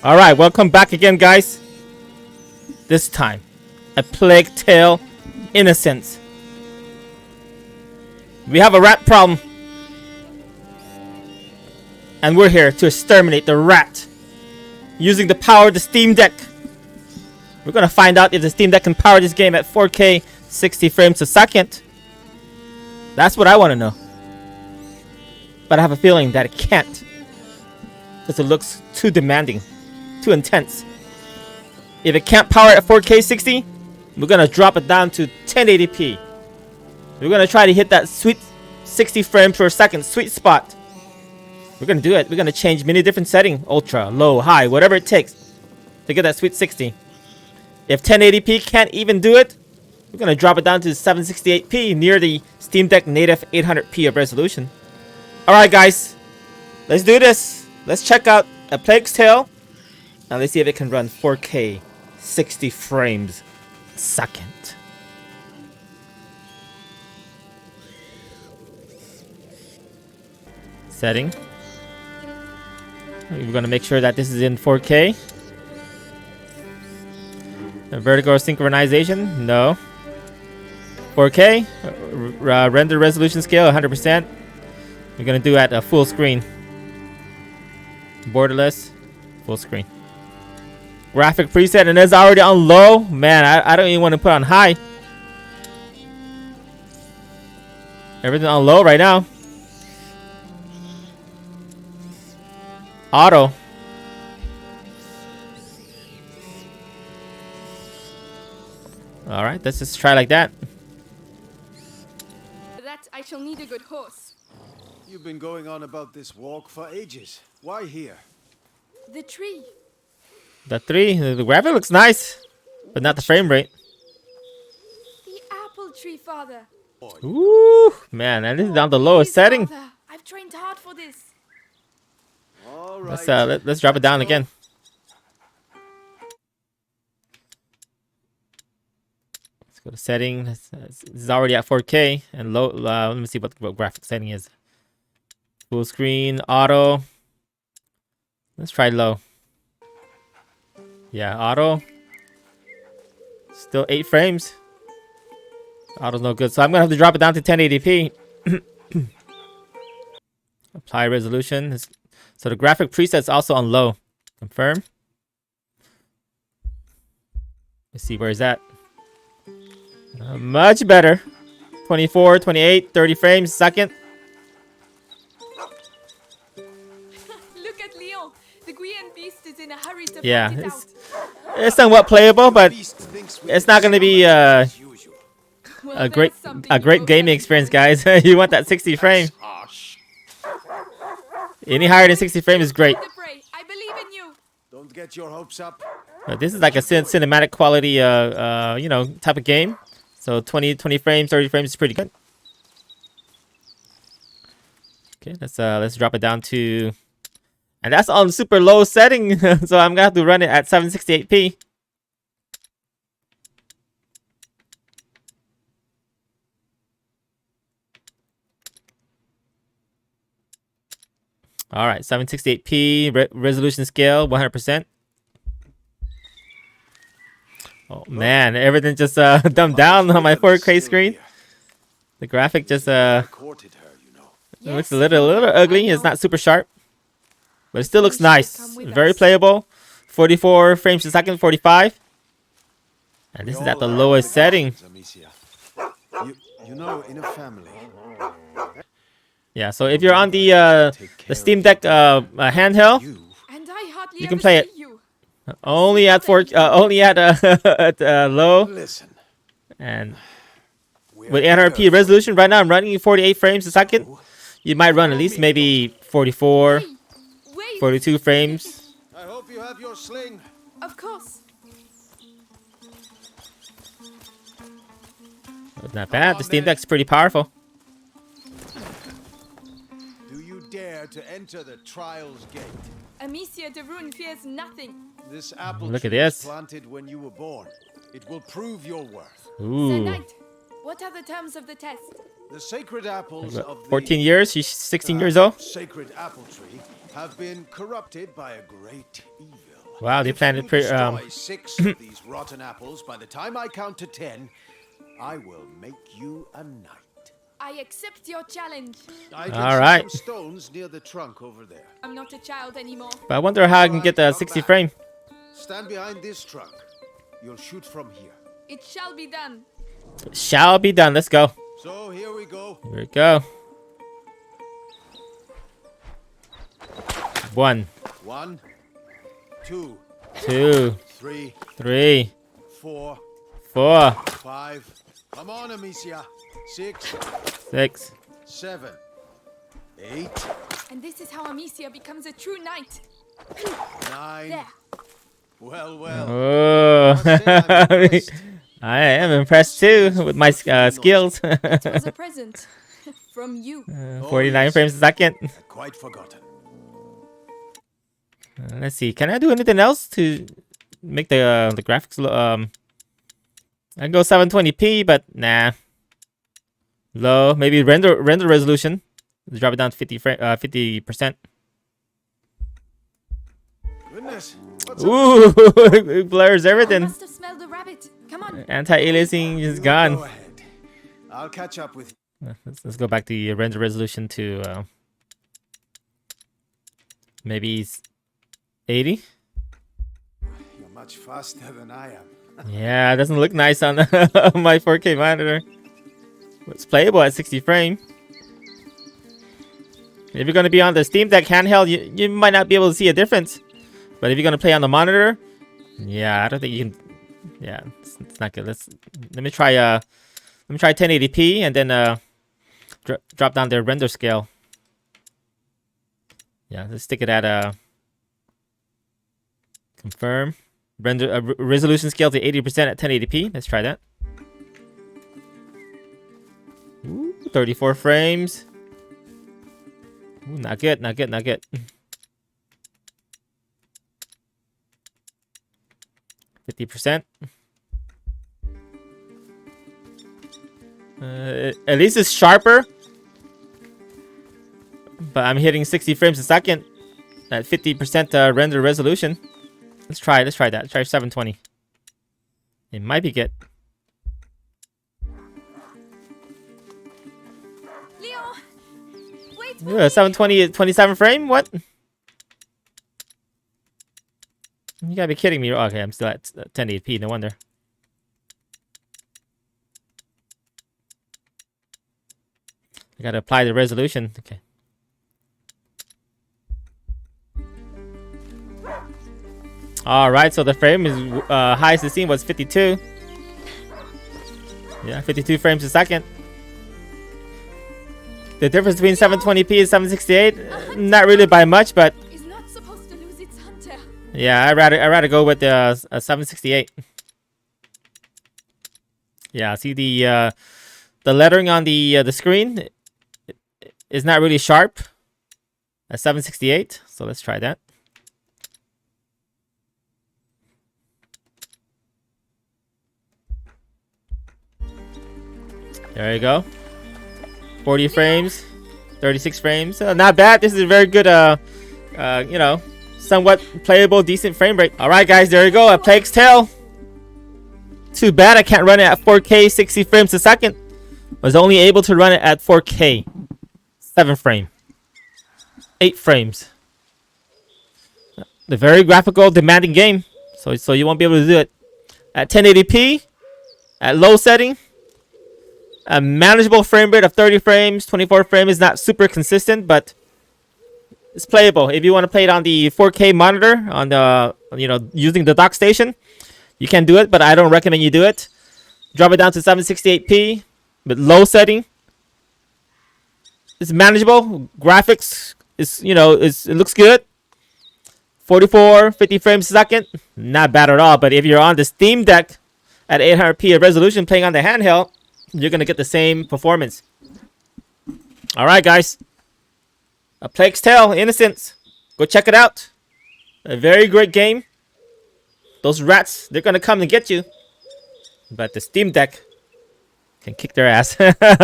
Alright, welcome back again, guys. This time, A Plague Tale: Innocence. We have a rat problem. And we're here to exterminate the rat using the power of the Steam Deck. We're gonna find out if the Steam Deck can power this game at 4K 60 frames a second. That's what I want to know. But I have a feeling that it can't, because it looks too demanding, too intense. If it can't power it at 4K 60, we're gonna drop it down to 1080p. We're gonna try to hit that sweet 60 frames per second sweet spot. We're gonna do it. We're gonna change many different settings: ultra, low, high, whatever it takes to get that sweet 60. If 1080p can't even do it, we're gonna drop it down to 768p, near the Steam Deck native 800p of resolution. Alright guys, let's do this. Let's check out A Plague Tale, and let's see if it can run 4K 60 frames a second. Setting. We're gonna make sure that this is in 4K. Vertical synchronization, no. 4K, render resolution scale 100%. We're gonna do at a full screen. Borderless, full screen. Graphic preset, and it's already on low. Man, I don't even want to put on high. Everything on low right now. Auto. Alright, let's just try like that. For that, I shall need a good horse. You've been going on about this walk for ages. Why here? The tree. The graphic looks nice, but not the frame rate. The apple tree, father. Ooh, man, and this is down the lowest setting. Father, I've trained hard for this. All right. Let's drop it down again. Let's go to setting. This is already at 4K and low. Let me see what graphic setting is. Full screen, auto. Let's try low. Yeah, auto. Still 8 frames. Auto's no good, so I'm gonna have to drop it down to 1080p. Apply resolution. So the graphic preset's also on low. Confirm. Let's see, where is that? Much better. 24, 28, 30 frames a second. Look at Leon. The Guian beast is in a hurry to fight it out. It's somewhat playable, but it's not gonna be a great gaming experience, guys. You want that 60 frame. Any higher than 60 frames is great. I believe in you. Don't get your hopes up. But this is like a cinematic quality, you know, type of game. So 20 frames, 30 frames is pretty good. Okay, let's drop it down to, and that's on super low setting. So I'm gonna have to run it at 768p. All right, 768p resolution scale, 100%. Oh man, everything just dumbed down on my 4K screen. The graphic just it looks a little ugly. It's not super sharp, but it still looks nice. Very playable. 44 frames a second, 45. And this is at the lowest setting. You know, in a family. Yeah, so if you're on the Steam Deck handheld, you can play it only at low, and with 800p resolution. Right now I'm running 48 frames a second. You might run at least maybe 44, 42 frames. I hope you have your sling. Of course. Not bad. The Steam Deck's pretty powerful. Do you dare to enter the trial's gate? Amicia de Rune fears nothing. This apple Look at tree this. was planted when you were born. It will prove your worth. Sir Ooh. Knight, what are the terms of the test? The sacred apples of the 14 years. She's 16 years old. sacred apple tree have been corrupted by a great evil. Wow, they If planted you pre destroy 6 of these rotten apples by the time I count to 10, I will make you a knight. I accept your challenge. I can All see right. some stones near the trunk over there. I'm not a child anymore. But I wonder how I can Alright, get the come 60 back. frame. Stand behind this trunk. You'll shoot from here. It shall be done. Shall be done. Let's go. So here we go. Here we go. 1, 1, 2, 2, 3, 3, 4, 4, 5. Come on, Amicia. 6, 6. 7, 8, And this is how Amicia becomes a true knight. 9. There. Well, well. Oh, Must say I'm impressed. I am impressed too with my skills. It was a present from you. 49 frames a second. I'd quite forgotten. Let's see. Can I do anything else to make the graphics? I can go 720p, but nah. Low. Maybe render resolution. Let's drop it down to 50%. Goodness. What's up? Ooh, it blurs I everything. must have smelled the rabbit. Come on. Anti-aliasing is You gone. Go ahead. I'll catch up with you. Let's go back to the render resolution to maybe 80. You're much faster than I am. Yeah, it doesn't look nice on on my 4K monitor. It's playable at 60 frame. If you're going to be on the Steam Deck handheld, you might not be able to see a difference. But if you're going to play on the monitor, yeah, I don't think you can. Yeah, it's not good. Let me try 1080p and then drop down their render scale. Yeah, let's stick it at confirm render resolution scale to 80% at 1080p. Let's try that. Ooh, 34 frames. Ooh, not good, not good, not good. 50%. At least it's sharper. But I'm hitting 60 frames a second at 50% render resolution. Let's try that. Let's try 720. It might be good. Leon, wait for Ooh, me. 720 at 27 frame? What? You gotta be kidding me. Okay, I'm still at 1080p. No wonder. I gotta apply the resolution. Okay. Alright, so the frame is highest it's seen was 52. Yeah, 52 frames a second. The difference between 720p and 768, not really by much, but Is not supposed to lose its hunter. yeah, I'd rather go with the 768. Yeah, see the lettering on the screen is not really sharp at 768. So let's try that. There you go. 40 frames, 36 frames. Not bad. This is a very good, you know, somewhat playable, decent frame rate. All right, guys, there you go. A Plague's Tale. Too bad I can't run it at 4K, 60 frames a second. I was only able to run it at 4K, 7 frame, 8 frames. The very graphical, demanding game. So you won't be able to do it at 1080p, at low setting. A manageable frame rate of 30 frames, 24 frames is not super consistent, but it's playable. If you want to play it on the 4K monitor, on the using the dock station, you can do it, but I don't recommend you do it. Drop it down to 768p with low setting. It's manageable. Graphics is it looks good. 44, 50 frames a second, not bad at all. But if you're on the Steam Deck at 800p resolution playing on the handheld, you're gonna get the same performance. All right, guys. A Plague's Tale, Innocence. Go check it out. A very great game. Those rats, they're gonna come and get you. But the Steam Deck can kick their ass. All right.